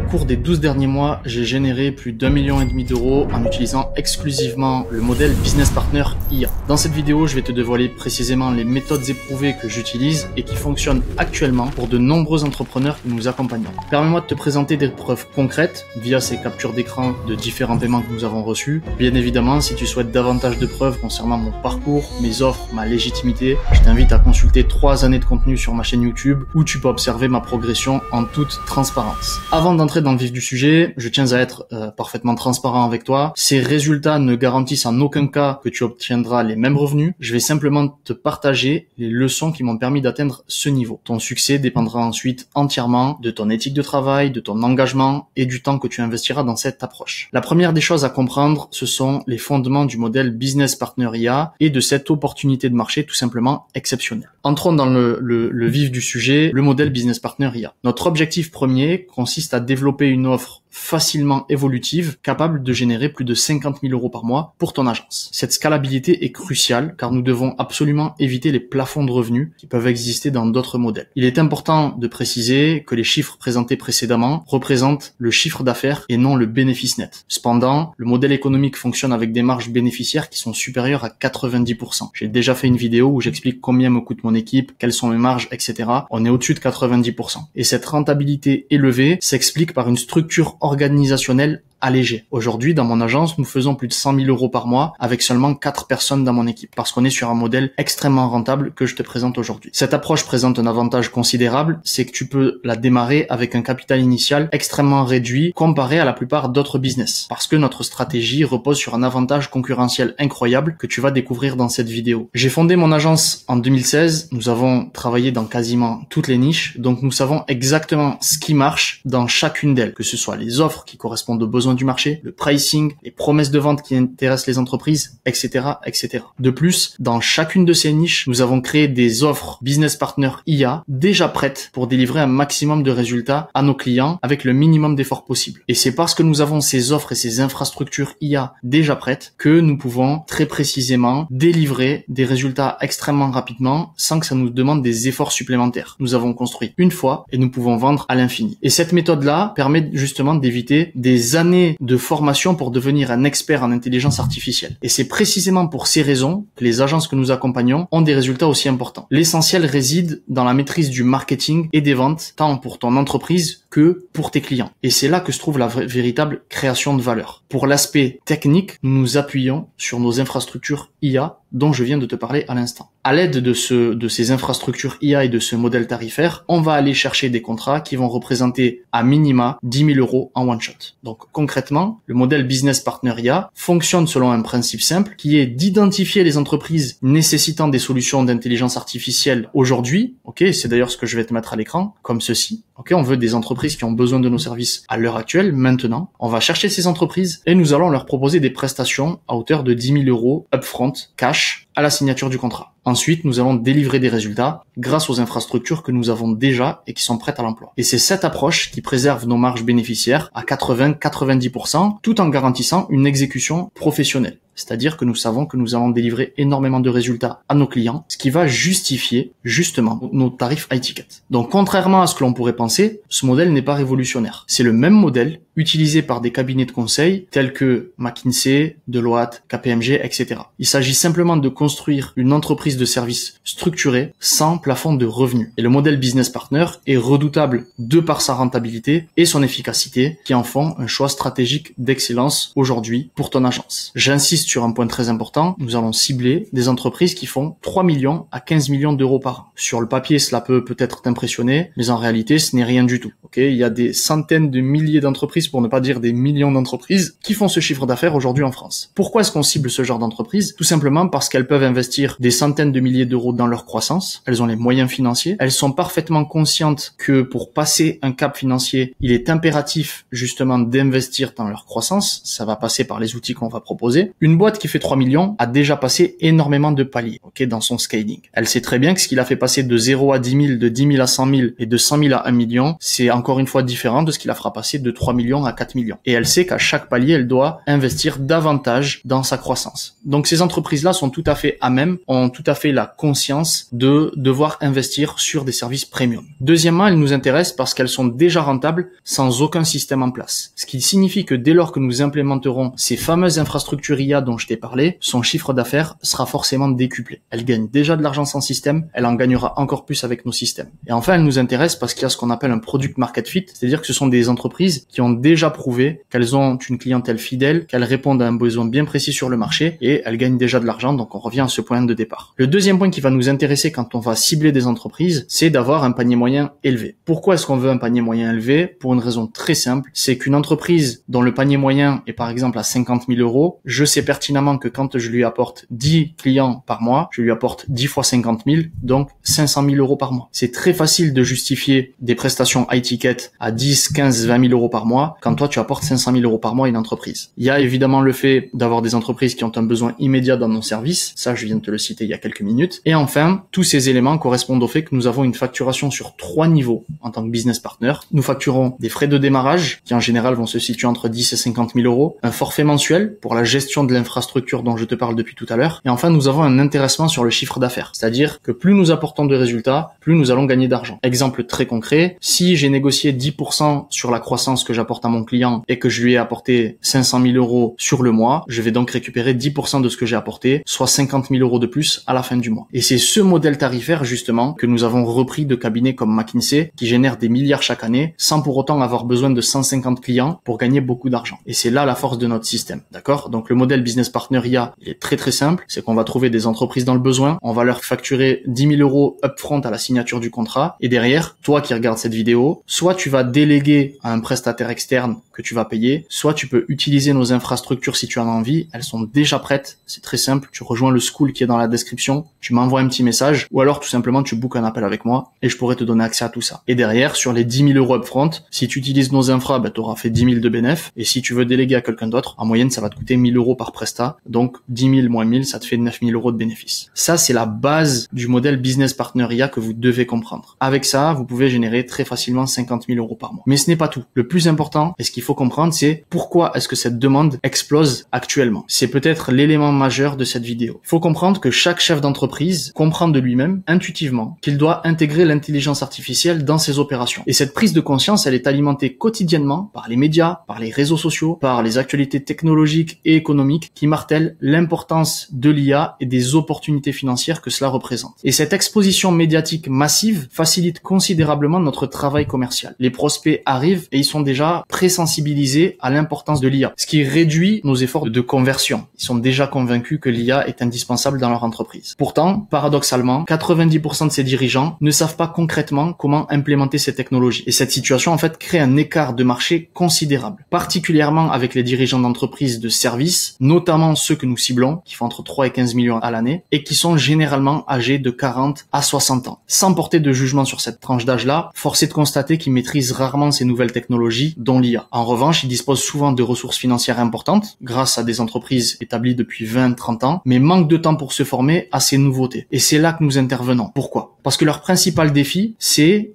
cours des 12 derniers mois, j'ai généré plus d'1,5 million d'euros en utilisant exclusivement le modèle Business Partner IA. Dans cette vidéo, je vais te dévoiler précisément les méthodes éprouvées que j'utilise et qui fonctionnent actuellement pour de nombreux entrepreneurs que nous accompagnons. Permets-moi de te présenter des preuves concrètes via ces captures d'écran de différents paiements que nous avons reçus. Bien évidemment, si tu souhaites davantage de preuves concernant mon parcours, mes offres, ma légitimité, je t'invite à consulter 3 années de contenu sur ma chaîne YouTube où tu peux observer ma progression en toute transparence. Avant d'entrer dans le vif du sujet, je tiens à être parfaitement transparent avec toi. Ces résultats ne garantissent en aucun cas que tu obtiendras les mêmes revenus. Je vais simplement te partager les leçons qui m'ont permis d'atteindre ce niveau. Ton succès dépendra ensuite entièrement de ton éthique de travail, de ton engagement et du temps que tu investiras dans cette approche. La première des choses à comprendre, ce sont les fondements du modèle Business Partner IA et de cette opportunité de marché tout simplement exceptionnelle. Entrons dans le vif du sujet, le modèle Business Partner IA. Notre objectif premier consiste à développer une offre facilement évolutive, capable de générer plus de 50 000 euros par mois pour ton agence. Cette scalabilité est cruciale car nous devons absolument éviter les plafonds de revenus qui peuvent exister dans d'autres modèles. Il est important de préciser que les chiffres présentés précédemment représentent le chiffre d'affaires et non le bénéfice net. Cependant, le modèle économique fonctionne avec des marges bénéficiaires qui sont supérieures à 90%. J'ai déjà fait une vidéo où j'explique combien me coûte mon équipe, quelles sont mes marges, etc. On est au-dessus de 90%. Et cette rentabilité élevée s'explique par une structure organisationnelle allégé. Aujourd'hui, dans mon agence, nous faisons plus de 100 000 euros par mois avec seulement 4 personnes dans mon équipe parce qu'on est sur un modèle extrêmement rentable que je te présente aujourd'hui. Cette approche présente un avantage considérable, c'est que tu peux la démarrer avec un capital initial extrêmement réduit comparé à la plupart d'autres business parce que notre stratégie repose sur un avantage concurrentiel incroyable que tu vas découvrir dans cette vidéo. J'ai fondé mon agence en 2016. Nous avons travaillé dans quasiment toutes les niches, donc nous savons exactement ce qui marche dans chacune d'elles, que ce soit les offres qui correspondent aux besoins du marché, le pricing, les promesses de vente qui intéressent les entreprises, etc., etc. De plus, dans chacune de ces niches, nous avons créé des offres Business Partner IA déjà prêtes pour délivrer un maximum de résultats à nos clients avec le minimum d'efforts possible. Et c'est parce que nous avons ces offres et ces infrastructures IA déjà prêtes que nous pouvons très précisément délivrer des résultats extrêmement rapidement sans que ça nous demande des efforts supplémentaires. Nous avons construit une fois et nous pouvons vendre à l'infini. Et cette méthode-là permet justement d'éviter des années de formation pour devenir un expert en intelligence artificielle. Et c'est précisément pour ces raisons que les agences que nous accompagnons ont des résultats aussi importants. L'essentiel réside dans la maîtrise du marketing et des ventes, tant pour ton entreprise que pour tes clients. Et c'est là que se trouve la véritable création de valeur. Pour l'aspect technique, nous nous appuyons sur nos infrastructures IA dont je viens de te parler à l'instant. À l'aide de ces infrastructures IA et de ce modèle tarifaire, on va aller chercher des contrats qui vont représenter à minima 10 000 euros en one shot. Donc concrètement, le modèle Business Partner IA fonctionne selon un principe simple qui est d'identifier les entreprises nécessitant des solutions d'intelligence artificielle aujourd'hui. Ok, c'est d'ailleurs ce que je vais te mettre à l'écran, comme ceci. Ok, on veut des entreprises qui ont besoin de nos services à l'heure actuelle, maintenant. On va chercher ces entreprises et nous allons leur proposer des prestations à hauteur de 10 000 euros upfront, cash, à la signature du contrat. Ensuite, nous allons délivrer des résultats grâce aux infrastructures que nous avons déjà et qui sont prêtes à l'emploi. Et c'est cette approche qui préserve nos marges bénéficiaires à 80-90% tout en garantissant une exécution professionnelle. C'est-à-dire que nous savons que nous allons délivrer énormément de résultats à nos clients, ce qui va justifier justement nos tarifs high ticket. Donc contrairement à ce que l'on pourrait penser, ce modèle n'est pas révolutionnaire. C'est le même modèle utilisé par des cabinets de conseil tels que McKinsey, Deloitte, KPMG, etc. Il s'agit simplement de construire une entreprise de services structurée sans plafond de revenus. Et le modèle Business Partner est redoutable de par sa rentabilité et son efficacité qui en font un choix stratégique d'excellence aujourd'hui pour ton agence. J'insiste sur un point très important, nous allons cibler des entreprises qui font 3 millions à 15 millions d'euros par an. Sur le papier, cela peut peut-être t'impressionner, mais en réalité, ce n'est rien du tout. Ok, il y a des centaines de milliers d'entreprises, pour ne pas dire des millions d'entreprises, qui font ce chiffre d'affaires aujourd'hui en France. Pourquoi est-ce qu'on cible ce genre d'entreprise? Tout simplement parce qu'elles peuvent investir des centaines de milliers d'euros dans leur croissance, elles ont les moyens financiers, elles sont parfaitement conscientes que pour passer un cap financier, il est impératif justement d'investir dans leur croissance, ça va passer par les outils qu'on va proposer. Une boîte qui fait 3 millions a déjà passé énormément de paliers, dans son scaling. Elle sait très bien que ce qu'il a fait passer de 0 à 10 000, de 10 000 à 100 000 et de 100 000 à 1 million, c'est encore une fois différent de ce qu'il a fera passer de 3 millions à 4 millions. Et elle sait qu'à chaque palier, elle doit investir davantage dans sa croissance. Donc ces entreprises-là sont tout à fait à même, ont tout à fait la conscience de devoir investir sur des services premium. Deuxièmement, elles nous intéressent parce qu'elles sont déjà rentables sans aucun système en place. Ce qui signifie que dès lors que nous implémenterons ces fameuses infrastructures IA dont je t'ai parlé, son chiffre d'affaires sera forcément décuplé. Elle gagne déjà de l'argent sans système, elle en gagnera encore plus avec nos systèmes. Et enfin, elle nous intéresse parce qu'il y a ce qu'on appelle un product market fit, c'est-à-dire que ce sont des entreprises qui ont déjà prouvé qu'elles ont une clientèle fidèle, qu'elles répondent à un besoin bien précis sur le marché et elles gagnent déjà de l'argent, donc on revient à ce point de départ. Le deuxième point qui va nous intéresser quand on va cibler des entreprises, c'est d'avoir un panier moyen élevé. Pourquoi est-ce qu'on veut un panier moyen élevé? Pour une raison très simple, c'est qu'une entreprise dont le panier moyen est par exemple à 50 000 euros, je sais pertinemment que quand je lui apporte 10 clients par mois, je lui apporte 10 fois 50 000, donc 500 000 euros par mois. C'est très facile de justifier des prestations high ticket à 10, 15, 20 000 euros par mois quand toi tu apportes 500 000 euros par mois à une entreprise. Il y a évidemment le fait d'avoir des entreprises qui ont un besoin immédiat dans nos services, ça je viens de te le citer il y a quelques minutes. Et enfin, tous ces éléments correspondent au fait que nous avons une facturation sur 3 niveaux en tant que business partner. Nous facturons des frais de démarrage qui en général vont se situer entre 10 et 50 000 euros, un forfait mensuel pour la gestion de l'infrastructure dont je te parle depuis tout à l'heure, et enfin nous avons un intéressement sur le chiffre d'affaires, c'est-à-dire que plus nous apportons de résultats, plus nous allons gagner d'argent. Exemple très concret, si j'ai négocié 10% sur la croissance que j'apporte à mon client et que je lui ai apporté 500 000 euros sur le mois, je vais donc récupérer 10% de ce que j'ai apporté, soit 50 000 euros de plus à la fin du mois. Et c'est ce modèle tarifaire justement que nous avons repris de cabinets comme McKinsey qui génèrent des milliards chaque année sans pour autant avoir besoin de 150 clients pour gagner beaucoup d'argent. Et c'est là la force de notre système, d'accord? Donc le modèle business partner IA, il est très très simple, c'est qu'on va trouver des entreprises dans le besoin, on va leur facturer 10 000 euros upfront à la signature du contrat et derrière, toi qui regardes cette vidéo, soit tu vas déléguer à un prestataire externe que tu vas payer, soit tu peux utiliser nos infrastructures si tu en as envie, elles sont déjà prêtes, c'est très simple, tu rejoins le school qui est dans la description, tu m'envoies un petit message ou alors tout simplement tu bookes un appel avec moi et je pourrai te donner accès à tout ça. Et derrière, sur les 10 000 euros upfront, si tu utilises nos infras, tu auras fait 10 000 de bénéf et si tu veux déléguer à quelqu'un d'autre, en moyenne ça va te coûter 1 000 euros par prestat, donc 10 000 moins 1 000, ça te fait 9 000 euros de bénéfice. Ça c'est la base du modèle business partner IA que vous devez comprendre. Avec ça, vous pouvez générer très facilement 50 000 euros par mois. Mais ce n'est pas tout. Le plus important, et ce qu'il faut comprendre, c'est pourquoi est-ce que cette demande explose actuellement. C'est peut-être l'élément majeur de cette vidéo. Il faut comprendre que chaque chef d'entreprise comprend de lui-même, intuitivement, qu'il doit intégrer l'intelligence artificielle dans ses opérations. Et cette prise de conscience, elle est alimentée quotidiennement par les médias, par les réseaux sociaux, par les actualités technologiques et économiques qui martèlent l'importance de l'IA et des opportunités financières que cela représente. Et cette exposition médiatique massive facilite considérablement notre travail commercial. Les prospects arrivent et ils sont déjà présensibilisés à l'importance de l'IA, ce qui réduit nos efforts de conversion. Ils sont déjà convaincus que l'IA est indispensable dans leur entreprise. Pourtant, paradoxalement, 90% de ces dirigeants ne savent pas concrètement comment implémenter ces technologies. Et cette situation, en fait, crée un écart de marché considérable, particulièrement avec les dirigeants d'entreprises de services, notamment ceux que nous ciblons, qui font entre 3 et 15 millions à l'année, et qui sont généralement âgés de 40 à 60 ans. Sans porter de jugement sur cette tranche d'âge-là, force est de constater qu'ils maîtrisent rarement ces nouvelles technologies, dont l'IA. En revanche, ils disposent souvent de ressources financières importantes, grâce à des entreprises établies depuis 20-30 ans, mais manquent de temps pour se former à ces nouveautés. Et c'est là que nous intervenons. Pourquoi? Parce que leur principal défi, c'est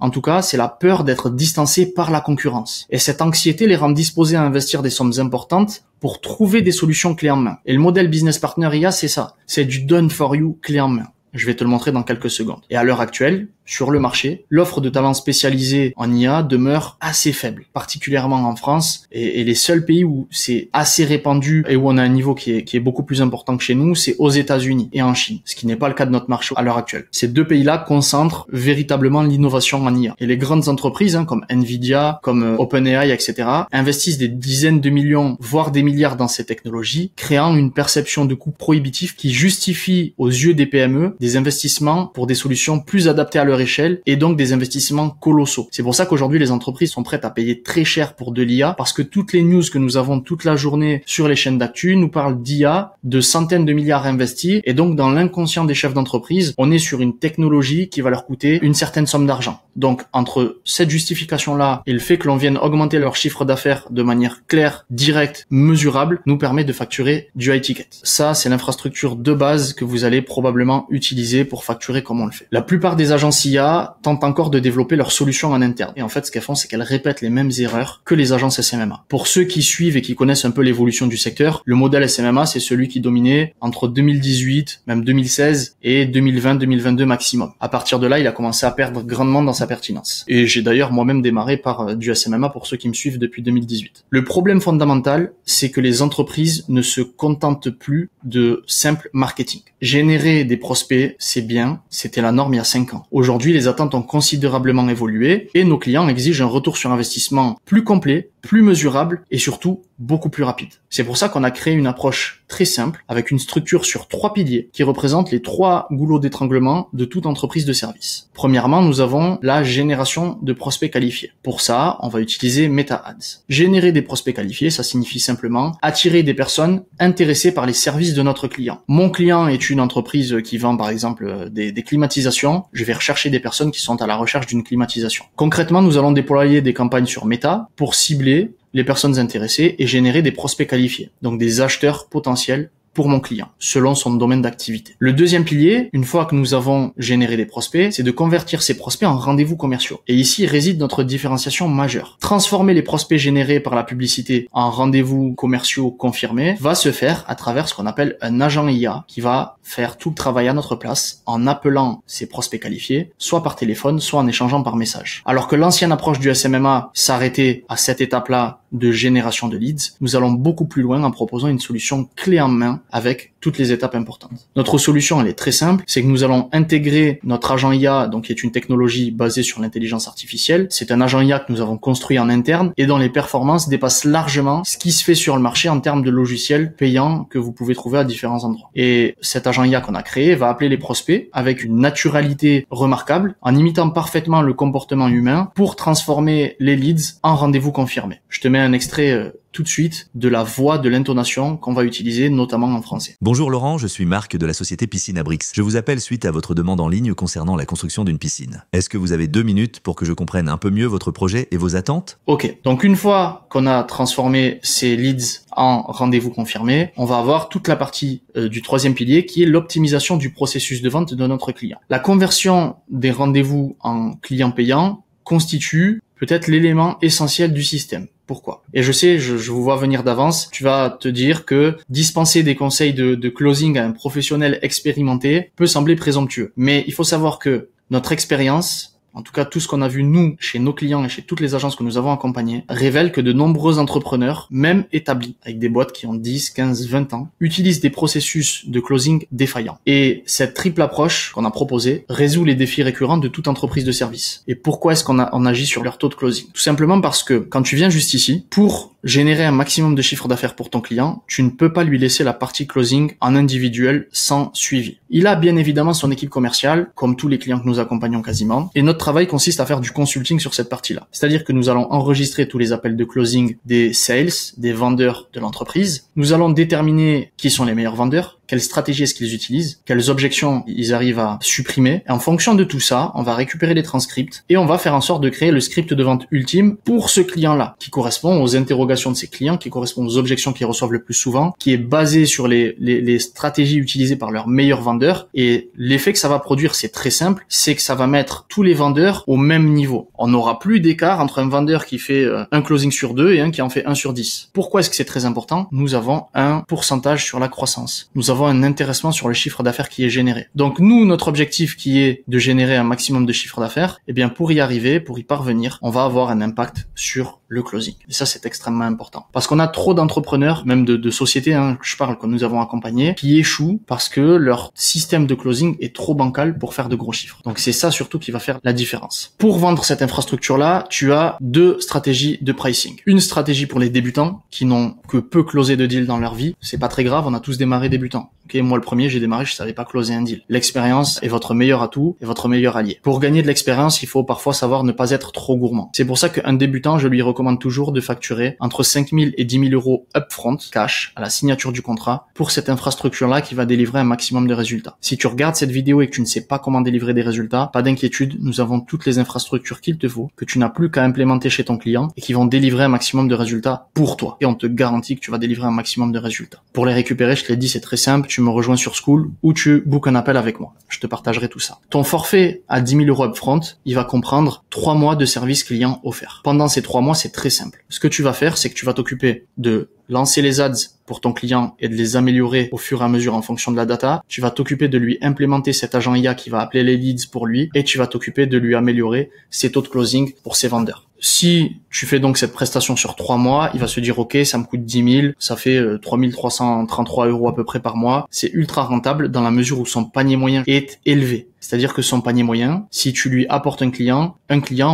la peur d'être distancés par la concurrence. Et cette anxiété les rend disposés à investir des sommes importantes pour trouver des solutions clés en main. Et le modèle business partner IA, c'est ça. C'est du done for you clé en main. Je vais te le montrer dans quelques secondes. Et à l'heure actuelle, sur le marché, l'offre de talents spécialisés en IA demeure assez faible, particulièrement en France. Et les seuls pays où c'est assez répandu et où on a un niveau qui est beaucoup plus important que chez nous, c'est aux États-Unis et en Chine, ce qui n'est pas le cas de notre marché à l'heure actuelle. Ces deux pays-là concentrent véritablement l'innovation en IA. Et les grandes entreprises, comme Nvidia, comme OpenAI, etc., investissent des dizaines de millions, voire des milliards dans ces technologies, créant une perception de coût prohibitif qui justifie aux yeux des PME des investissements pour des solutions plus adaptées à leur leur échelle et donc des investissements colossaux. C'est pour ça qu'aujourd'hui les entreprises sont prêtes à payer très cher pour de l'IA, parce que toutes les news que nous avons toute la journée sur les chaînes d'actu nous parlent d'IA, de centaines de milliards investis, et donc dans l'inconscient des chefs d'entreprise, on est sur une technologie qui va leur coûter une certaine somme d'argent. Donc entre cette justification-là et le fait que l'on vienne augmenter leur chiffre d'affaires de manière claire, directe, mesurable, nous permet de facturer du high ticket. Ça, c'est l'infrastructure de base que vous allez probablement utiliser pour facturer comme on le fait. La plupart des agences IA tentent encore de développer leurs solutions en interne. Et en fait, ce qu'elles font, c'est qu'elles répètent les mêmes erreurs que les agences SMMA. Pour ceux qui suivent et qui connaissent un peu l'évolution du secteur, le modèle SMMA, c'est celui qui dominait entre 2018, même 2016 et 2020-2022 maximum. À partir de là, il a commencé à perdre grandement dans sa pertinence. Et j'ai d'ailleurs moi-même démarré par du SMMA pour ceux qui me suivent depuis 2018. Le problème fondamental, c'est que les entreprises ne se contentent plus de simple marketing. Générer des prospects, c'est bien, c'était la norme il y a 5 ans. Aujourd'hui, les attentes ont considérablement évolué et nos clients exigent un retour sur investissement plus complet, plus mesurable et surtout beaucoup plus rapide. C'est pour ça qu'on a créé une approche très simple avec une structure sur 3 piliers qui représentent les 3 goulots d'étranglement de toute entreprise de service. Premièrement, nous avons la génération de prospects qualifiés. Pour ça, on va utiliser Meta Ads. Générer des prospects qualifiés, ça signifie simplement attirer des personnes intéressées par les services de notre client. Mon client est une entreprise qui vend par exemple des climatisations. Je vais rechercher des personnes qui sont à la recherche d'une climatisation. Concrètement, nous allons déployer des campagnes sur Meta pour cibler les personnes intéressées et générer des prospects qualifiés, donc des acheteurs potentiels pour mon client, selon son domaine d'activité. Le deuxième pilier, une fois que nous avons généré des prospects, c'est de convertir ces prospects en rendez-vous commerciaux. Et ici réside notre différenciation majeure. Transformer les prospects générés par la publicité en rendez-vous commerciaux confirmés va se faire à travers ce qu'on appelle un agent IA qui va faire tout le travail à notre place en appelant ces prospects qualifiés, soit par téléphone, soit en échangeant par message. Alors que l'ancienne approche du SMMA s'arrêtait à cette étape-là de génération de leads, nous allons beaucoup plus loin en proposant une solution clé en main avec toutes les étapes importantes. Notre solution, elle est très simple, c'est que nous allons intégrer notre agent IA, donc qui est une technologie basée sur l'intelligence artificielle. C'est un agent IA que nous avons construit en interne et dont les performances dépassent largement ce qui se fait sur le marché en termes de logiciels payants que vous pouvez trouver à différents endroits. Et cet agent IA qu'on a créé va appeler les prospects avec une naturalité remarquable, en imitant parfaitement le comportement humain pour transformer les leads en rendez-vous confirmés. Je te mets un extrait tout de suite de la voix, de l'intonation qu'on va utiliser, notamment en français. Bonjour Laurent, je suis Marc de la société Piscine à Brix. Je vous appelle suite à votre demande en ligne concernant la construction d'une piscine. Est-ce que vous avez 2 minutes pour que je comprenne un peu mieux votre projet et vos attentes? Ok, donc une fois qu'on a transformé ces leads en rendez-vous confirmés, on va avoir toute la partie du 3e pilier qui est l'optimisation du processus de vente de notre client. La conversion des rendez-vous en clients payants constitue peut-être l'élément essentiel du système. Pourquoi? Et je sais, je vous vois venir d'avance, tu vas te dire que dispenser des conseils de closing à un professionnel expérimenté peut sembler présomptueux. Mais il faut savoir que notre expérience, en tout cas tout ce qu'on a vu nous, chez nos clients et chez toutes les agences que nous avons accompagnées, révèle que de nombreux entrepreneurs, même établis, avec des boîtes qui ont 10, 15, 20 ans, utilisent des processus de closing défaillants. Et cette triple approche qu'on a proposée résout les défis récurrents de toute entreprise de service. Et pourquoi est-ce qu'on agit sur leur taux de closing? Tout simplement parce que quand tu viens juste ici, pour générer un maximum de chiffre d'affaires pour ton client, tu ne peux pas lui laisser la partie closing en individuel sans suivi. Il a bien évidemment son équipe commerciale, comme tous les clients que nous accompagnons quasiment, et notre travail consiste à faire du consulting sur cette partie-là. C'est-à-dire que nous allons enregistrer tous les appels de closing des sales, des vendeurs de l'entreprise. Nous allons déterminer qui sont les meilleurs vendeurs, quelle stratégie est-ce qu'ils utilisent, quelles objections ils arrivent à supprimer. Et en fonction de tout ça, on va récupérer les transcripts et on va faire en sorte de créer le script de vente ultime pour ce client-là, qui correspond aux interrogations de ses clients, qui correspond aux objections qu'ils reçoivent le plus souvent, qui est basé sur les stratégies utilisées par leurs meilleurs vendeurs. Et l'effet que ça va produire, c'est très simple, c'est que ça va mettre tous les vendeurs au même niveau. On n'aura plus d'écart entre un vendeur qui fait un closing sur 2 et un qui en fait 1 sur 10. Pourquoi est-ce que c'est très important? Nous avons un pourcentage sur la croissance. Nous avons un intéressement sur le chiffre d'affaires qui est généré. Donc nous, notre objectif qui est de générer un maximum de chiffre d'affaires, eh bien pour y arriver, pour y parvenir, on va avoir un impact sur le closing. Et ça, c'est extrêmement important. Parce qu'on a trop d'entrepreneurs, même de sociétés, que je parle, que nous avons accompagnés, qui échouent parce que leur système de closing est trop bancal pour faire de gros chiffres. Donc c'est ça surtout qui va faire la différence. Pour vendre cette infrastructure-là, tu as 2 stratégies de pricing. Une stratégie pour les débutants qui n'ont que peu closé de deals dans leur vie. C'est pas très grave, on a tous démarré débutants. Ok, moi le premier, j'ai démarré, je savais pas closer un deal. L'expérience est votre meilleur atout et votre meilleur allié. Pour gagner de l'expérience, il faut parfois savoir ne pas être trop gourmand. C'est pour ça qu'un débutant, je lui recommande toujours de facturer entre 5 000 et 10 000 euros upfront, cash, à la signature du contrat, pour cette infrastructure-là qui va délivrer un maximum de résultats. Si tu regardes cette vidéo et que tu ne sais pas comment délivrer des résultats, pas d'inquiétude, nous avons toutes les infrastructures qu'il te faut, que tu n'as plus qu'à implémenter chez ton client et qui vont délivrer un maximum de résultats pour toi. Et on te garantit que tu vas délivrer un maximum de résultats. Pour les récupérer, je te l'ai dit, c'est très simple. Tu me rejoins sur Skool ou tu bookes un appel avec moi. Je te partagerai tout ça. Ton forfait à 10 000 euros upfront, il va comprendre 3 mois de service client offert. Pendant ces 3 mois, c'est très simple. Ce que tu vas faire, c'est que tu vas t'occuper de lancer les ads pour ton client et de les améliorer au fur et à mesure en fonction de la data. Tu vas t'occuper de lui implémenter cet agent IA qui va appeler les leads pour lui et tu vas t'occuper de lui améliorer ses taux de closing pour ses vendeurs. Si tu fais donc cette prestation sur 3 mois, il va se dire ok, ça me coûte 10 000, ça fait 3 333 euros à peu près par mois. C'est ultra rentable dans la mesure où son panier moyen est élevé. C'est-à-dire que son panier moyen, si tu lui apportes un client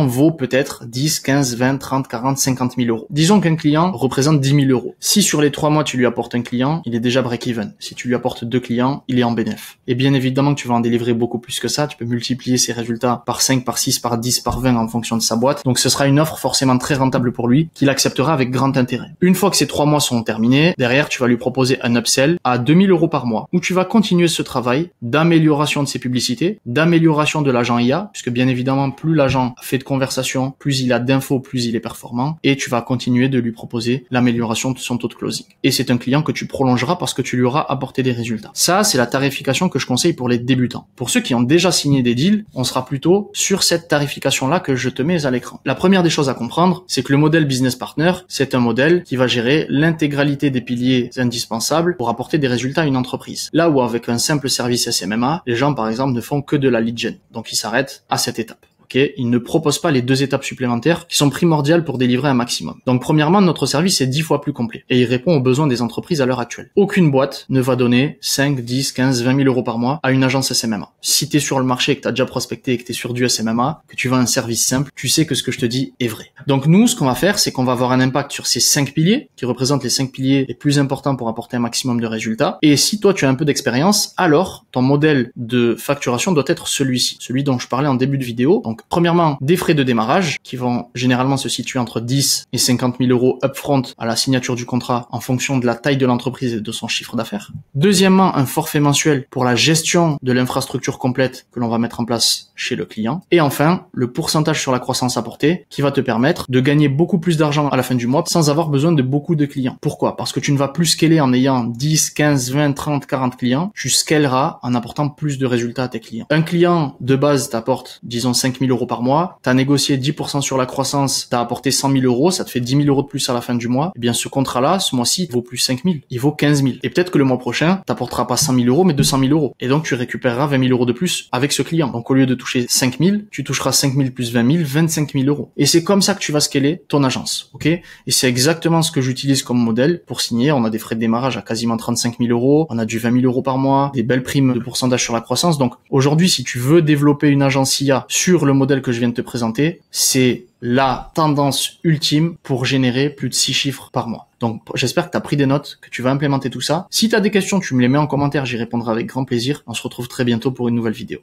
vaut peut-être 10, 15, 20, 30, 40, 50 000 euros. Disons qu'un client représente 10 000 euros. Si sur les 3 mois tu lui apportes un client, il est déjà break-even. Si tu lui apportes 2 clients, il est en bénéf. Et bien évidemment que tu vas en délivrer beaucoup plus que ça. Tu peux multiplier ses résultats par 5, par 6, par 10, par 20 en fonction de sa boîte. Donc ce sera une offre forcément très rentable pour lui qu'il acceptera avec grand intérêt. Une fois que ces 3 mois sont terminés, derrière tu vas lui proposer un upsell à 2 000 euros par mois où tu vas continuer ce travail d'amélioration de ses publicités, d'amélioration de l'agent IA, puisque bien évidemment, plus l'agent fait de conversation, plus il a d'infos, plus il est performant, et tu vas continuer de lui proposer l'amélioration de son taux de closing. Et c'est un client que tu prolongeras parce que tu lui auras apporté des résultats. Ça, c'est la tarification que je conseille pour les débutants. Pour ceux qui ont déjà signé des deals, on sera plutôt sur cette tarification-là que je te mets à l'écran. La première des choses à comprendre, c'est que le modèle Business Partner, c'est un modèle qui va gérer l'intégralité des piliers indispensables pour apporter des résultats à une entreprise. Là où avec un simple service SMMA, les gens par exemple ne font que de la lead gen. Donc ils s'arrêtent à cette étape. Il ne propose pas les 2 étapes supplémentaires qui sont primordiales pour délivrer un maximum. Donc premièrement, notre service est 10 fois plus complet et il répond aux besoins des entreprises à l'heure actuelle. Aucune boîte ne va donner 5, 10, 15, 20 000 euros par mois à une agence SMMA. Si tu es sur le marché et que tu as déjà prospecté et que tu es sur du SMMA, que tu vends un service simple, tu sais que ce que je te dis est vrai. Donc nous, ce qu'on va faire, c'est qu'on va avoir un impact sur ces 5 piliers qui représentent les 5 piliers les plus importants pour apporter un maximum de résultats. Et si toi, tu as un peu d'expérience, alors ton modèle de facturation doit être celui-ci, celui dont je parlais en début de vidéo. Donc premièrement, des frais de démarrage qui vont généralement se situer entre 10 et 50 000 euros upfront à la signature du contrat en fonction de la taille de l'entreprise et de son chiffre d'affaires. Deuxièmement, un forfait mensuel pour la gestion de l'infrastructure complète que l'on va mettre en place chez le client. Et enfin, le pourcentage sur la croissance apportée qui va te permettre de gagner beaucoup plus d'argent à la fin du mois sans avoir besoin de beaucoup de clients. Pourquoi? Parce que tu ne vas plus scaler en ayant 10, 15, 20, 30, 40 clients. Tu scaleras en apportant plus de résultats à tes clients. Un client de base t'apporte, disons, 5 000 euros par mois. T'as négocié 10% sur la croissance, t'as apporté 100 000 euros, ça te fait 10 000 euros de plus à la fin du mois. Eh bien, ce contrat-là, ce mois-ci, il vaut plus 5 000, il vaut 15 000. Et peut-être que le mois prochain, t'apporteras pas 100 000 euros, mais 200 000 euros. Et donc, tu récupéreras 20 000 euros de plus avec ce client. Donc, au lieu de toucher 5 000, tu toucheras 5 000 plus 20 000, 25 000 euros. Et c'est comme ça que tu vas scaler ton agence, ok? Et c'est exactement ce que j'utilise comme modèle pour signer. On a des frais de démarrage à quasiment 35 000 euros, on a du 20 000 euros par mois, des belles primes de pourcentage sur la croissance. Donc, aujourd'hui, si tu veux développer une agence IA sur le modèle que je viens de te présenter, c'est la tendance ultime pour générer plus de 6 chiffres par mois. Donc, j'espère que tu as pris des notes, que tu vas implémenter tout ça. Si tu as des questions, tu me les mets en commentaire, j'y répondrai avec grand plaisir. On se retrouve très bientôt pour une nouvelle vidéo.